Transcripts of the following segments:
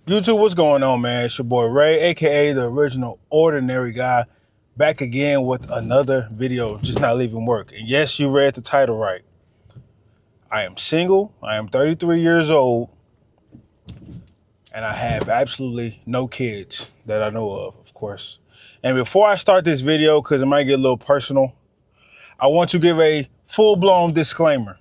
YouTube, what's going on, man? It's your boy Ray, aka the original ordinary guy, back again with another video, just not leaving work. And yes, you read the title right. I am single, I am 33 years old, and I have absolutely no kids that I know of course. And before I start this video, because it might get a little personal, I want to give a full-blown disclaimer.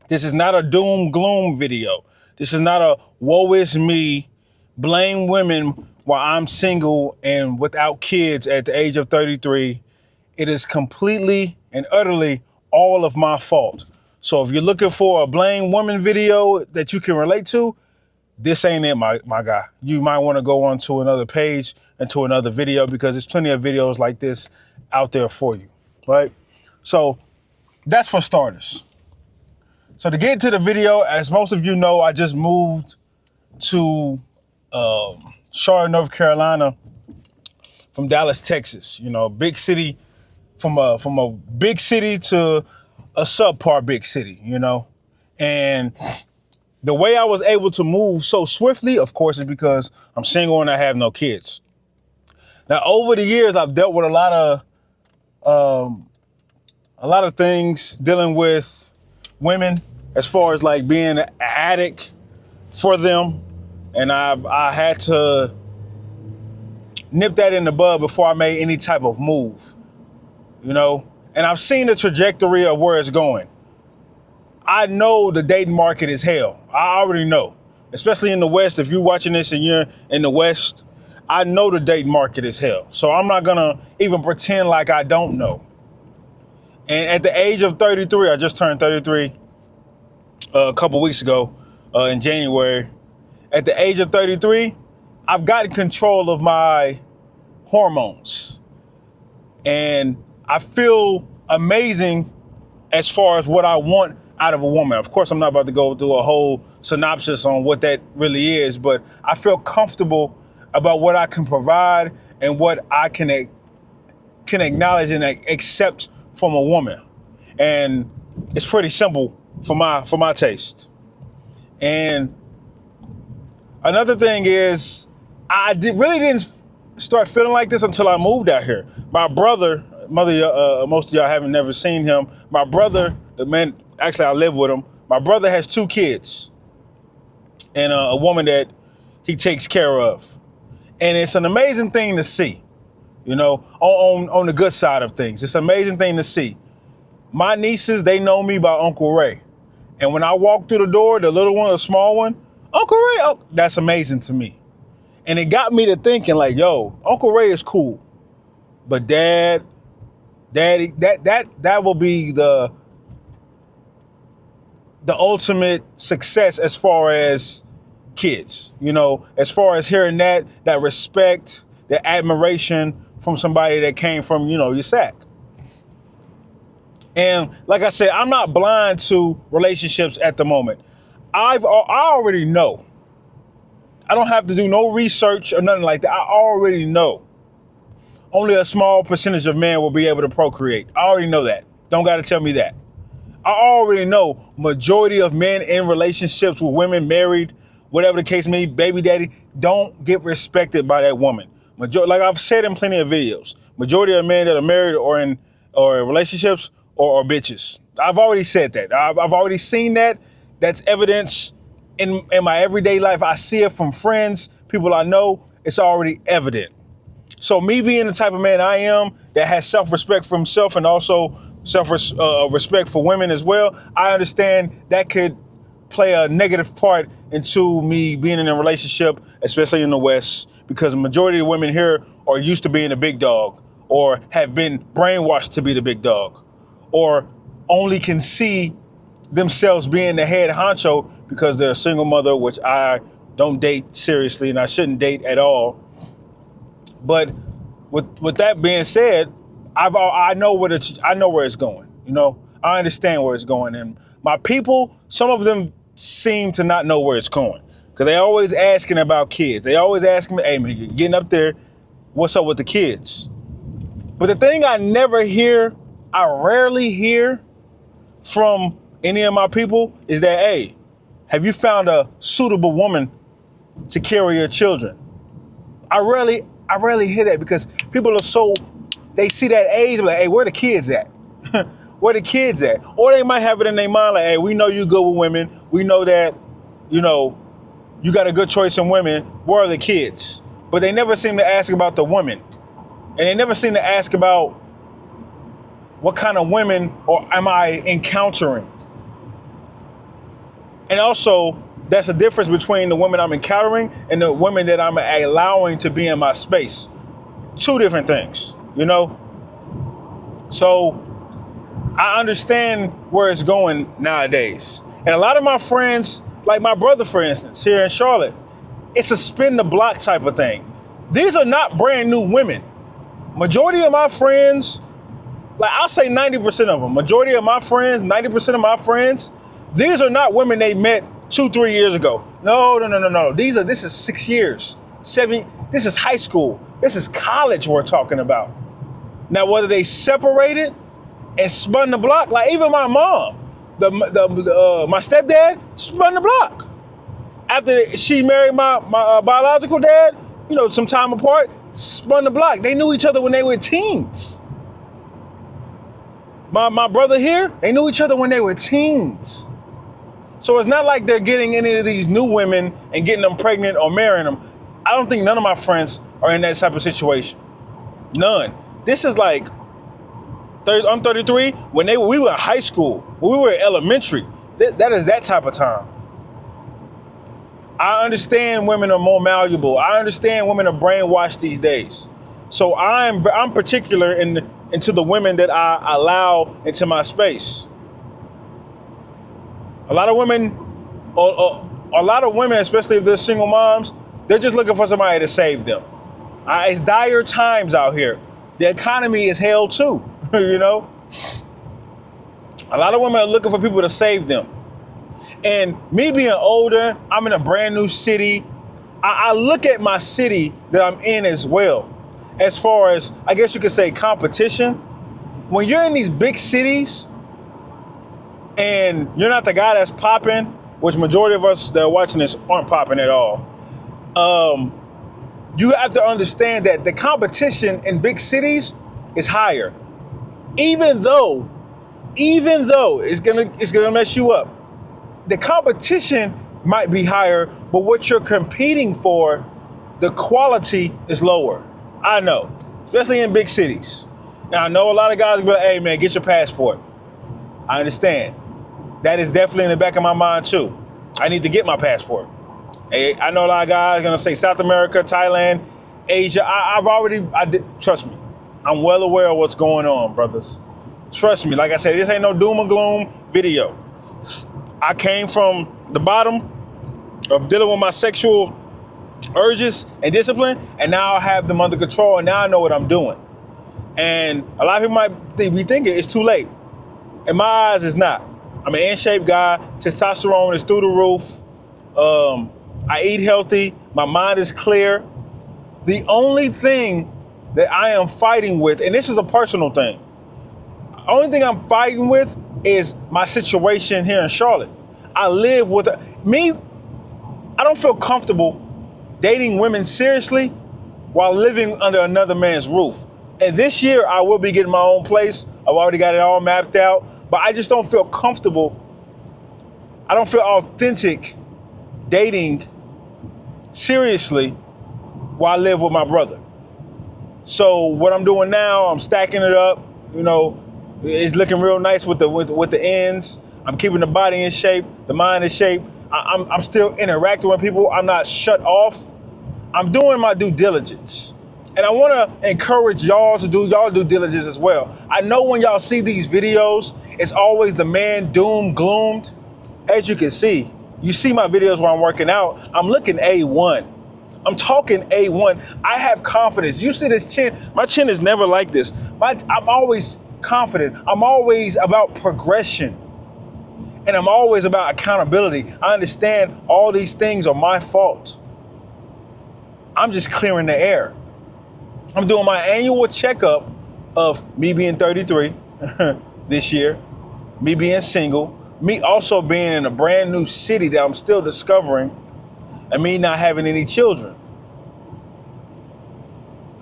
This is not a doom gloom video. This is not a woe is me, blame women while I'm single and without kids at the age of 33. It is completely and utterly all of my fault. So if you're looking for a blame woman video that you can relate to, this ain't it, my guy. You might want to go on to another page and to another video because there's plenty of videos like this out there for you, right? So that's for starters. So to get to the video, as most of you know, I just moved to Charlotte, North Carolina from Dallas, Texas. You know, big city, from a big city to a subpar big city, you know. And the way I was able to move so swiftly, of course, is because I'm single and I have no kids. Now, over the years, I've dealt with a lot of things dealing with women, as far as like being an addict for them. And I had to nip that in the bud before I made any type of move, you know? And I've seen the trajectory of where it's going. I know the dating market is hell. I already know, especially in the West. If you're watching this and you're in the West, I know the dating market is hell. So I'm not gonna even pretend like I don't know. And at the age of 33, I just turned 33 a couple weeks ago in January. At the age of 33, I've gotten control of my hormones. And I feel amazing as far as what I want out of a woman. Of course, I'm not about to go through a whole synopsis on what that really is, but I feel comfortable about what I can provide and what I can acknowledge and accept from a woman. And it's pretty simple for my taste. And another thing is, really didn't start feeling like this until I moved out here. My brother, most of y'all haven't never seen him. My brother, the man, actually I live with him. My brother has 2 kids and a woman that he takes care of. And it's an amazing thing to see, you know, on the good side of things. It's an amazing thing to see. My nieces, they know me by Uncle Ray. And when I walk through the door, the little one, the small one, Uncle Ray, oh, that's amazing to me. And it got me to thinking like, yo, Uncle Ray is cool. But Daddy, that will be the ultimate success as far as kids, you know, as far as hearing that respect, that admiration from somebody that came from, you know, your sack. And like I said, I'm not blind to relationships at the moment. I already know. I don't have to do no research or nothing like that. I already know. Only a small percentage of men will be able to procreate. I already know that. Don't got to tell me that. I already know majority of men in relationships with women, married, whatever the case may be, baby daddy, don't get respected by that woman. Like I've said in plenty of videos, majority of men that are married or in relationships or bitches. I've already said that. I've already seen that. That's evidence in my everyday life. I see it from friends, people I know. It's already evident. So me being the type of man I am that has self-respect for himself and also self-respect for women as well, I understand that could play a negative part into me being in a relationship, especially in the West, because the majority of women here are used to being a big dog or have been brainwashed to be the big dog or only can see themselves being the head honcho because they're a single mother, which I don't date seriously and I shouldn't date at all. But with that being said, I know where it's going. You know, I understand where it's going, and my people, some of them seem to not know where it's going because they always asking about kids. They always asking me, "Hey man, you're getting up there. What's up with the kids?" But the thing I rarely hear from any of my people is that, "Hey, have you found a suitable woman to carry your children. I rarely hear that because people are so, they see that age, like, hey, where the kids at? Where the kids at? Or they might have it in their mind like, hey, we know you good with women. We know that, you know, you got a good choice in women. Where are the kids? But they never seem to ask about the women. And they never seem to ask about what kind of women or am I encountering? And also, that's a difference between the women I'm encountering and the women that I'm allowing to be in my space. Two different things, you know? So I understand where it's going nowadays. And a lot of my friends, like my brother, for instance, here in Charlotte, it's a spin the block type of thing. These are not brand new women. Majority of my friends, like I'll say 90% of them, majority of my friends, 90% of my friends, these are not women they met 2-3 years ago. No. This is 6 years, 7, this is high school. This is college we're talking about. Now, whether they separated and spun the block, like even my mom, my stepdad spun the block. After she married my biological dad, you know, some time apart, spun the block. They knew each other when they were teens. My brother here, they knew each other when they were teens. So it's not like they're getting any of these new women and getting them pregnant or marrying them. I don't think none of my friends are in that type of situation. None. This is like, I'm 33. When we were in high school, when we were in elementary, that is that type of time. I understand women are more malleable. I understand women are brainwashed these days. So I'm particular into the women that I allow into my space. A lot of women, especially if they're single moms, they're just looking for somebody to save them. It's dire times out here. The economy is hell too, you know? A lot of women are looking for people to save them. And me being older, I'm in a brand new city. I look at my city that I'm in as well. As far as, I guess you could say, competition. When you're in these big cities and you're not the guy that's popping, which majority of us that are watching this aren't popping at all, you have to understand that the competition in big cities is higher. Even though it's gonna mess you up. The competition might be higher, but what you're competing for, the quality is lower. I know, especially in big cities. Now, I know a lot of guys will be like, hey man, get your passport. I understand. That is definitely in the back of my mind too. I need to get my passport. Hey, I know a lot of guys are gonna say South America, Thailand, Asia. Trust me, I'm well aware of what's going on, brothers. Trust me, like I said, this ain't no doom and gloom video. I came from the bottom of dealing with my sexual urges and discipline, and now I have them under control, and now I know what I'm doing. And a lot of people might be thinking it's too late. In my eyes, it's not. I'm an in-shape guy. Testosterone is through the roof. I eat healthy. My mind is clear. The only thing that I am fighting with, and this is a personal thing, the only thing I'm fighting with is my situation here in Charlotte. I live with me. I don't feel comfortable dating women seriously while living under another man's roof. And this year I will be getting my own place. I've already got it all mapped out, but I just don't feel comfortable. I don't feel authentic dating seriously while I live with my brother. So what I'm doing now, I'm stacking it up. You know, it's looking real nice with the ends. I'm keeping the body in shape, the mind in shape. I'm still interacting with people. I'm not shut off. I'm doing my due diligence. And I want to encourage y'all to do y'all due diligence as well. I know when y'all see these videos, it's always the man doom gloomed. As you can see, you see my videos where I'm working out. I'm looking A1. I'm talking A1. I have confidence. You see this chin? My chin is never like this. I'm always confident. I'm always about progression. And I'm always about accountability. I understand all these things are my fault. I'm just clearing the air. I'm doing my annual checkup of me being 33 this year, me being single, me also being in a brand new city that I'm still discovering, and me not having any children.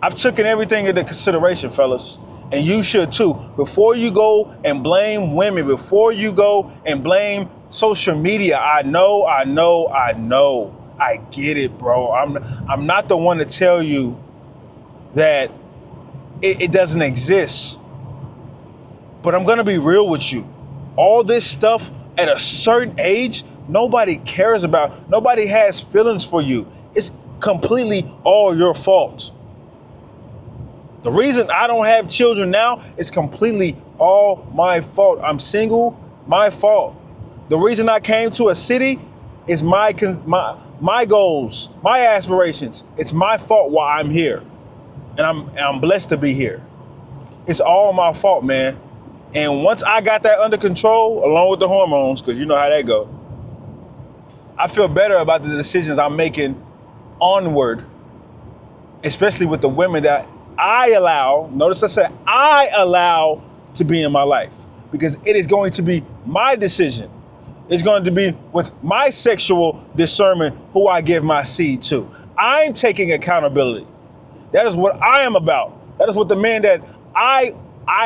I've taken everything into consideration, fellas, and you should too. Before you go and blame women, before you go and blame social media, I know. I get it, bro. I'm not the one to tell you that it doesn't exist. But I'm gonna be real with you. All this stuff at a certain age, nobody cares about. Nobody has feelings for you. It's completely all your fault. The reason I don't have children now is completely all my fault. I'm single, my fault. The reason I came to a city is my goals, my aspirations. It's my fault why I'm here. And I'm blessed to be here. It's all my fault, man. And once I got that under control, along with the hormones, because you know how that go, I feel better about the decisions I'm making onward, especially with the women that I allow, notice I said I allow to be in my life, because it is going to be my decision. It's going to be with my sexual discernment who I give my seed to. I'm taking accountability. That is what I am about. That is what the men that I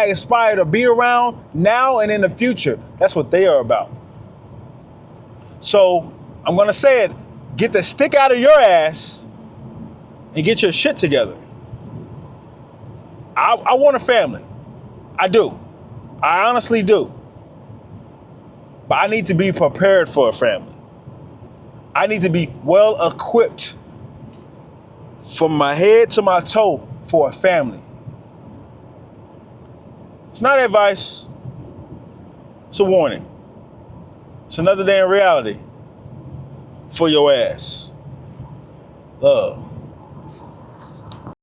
aspire to be around now and in the future, that's what they are about. So I'm going to say it, get the stick out of your ass and get your shit together. I want a family. I do. I honestly do. But I need to be prepared for a family. I need to be well equipped from my head to my toe for a family. It's not advice. It's a warning. It's another day in reality for your ass. Love.